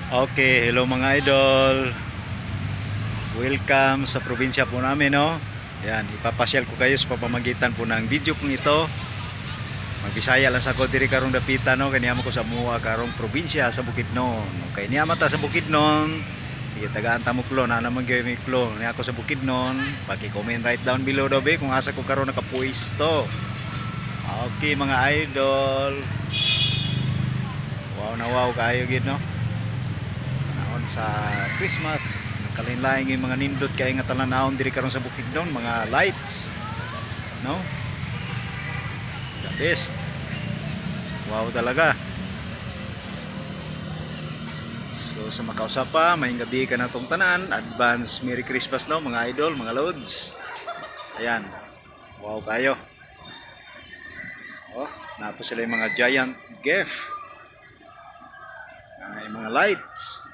Okay, hello mga idol. Welcome sa probinsya po namin, no? Yan, ipapasyal ko kayo sa pamamagitan po ng video kong ito. Magbisaya lang sa ko diri karong dapita, no? Kaniyama ko sa Mua karong probinsya sa Bukidnon. Okay, niyama ta sa Bukidnon. Sige, tagaan ta mo klo na naman gyud mi klo. Ni ako sa Bukidnon. Paki-comment right down below daw be kung asa ko karon nakapuesto. Okay mga idol. Wow na wow kayo gid, no? Sa Christmas nakalinlaing yung mga nindot kay nga talanawon diri karon sa Bukidnon, mga lights, no? The best. Wow talaga. So sa makausap pa, may gabi ka na tong tanan. Advance Merry Christmas, no mga idol, mga loads. Ayan. Wow kayo. Oh, napo sila yung mga giant gift. Yung mga lights.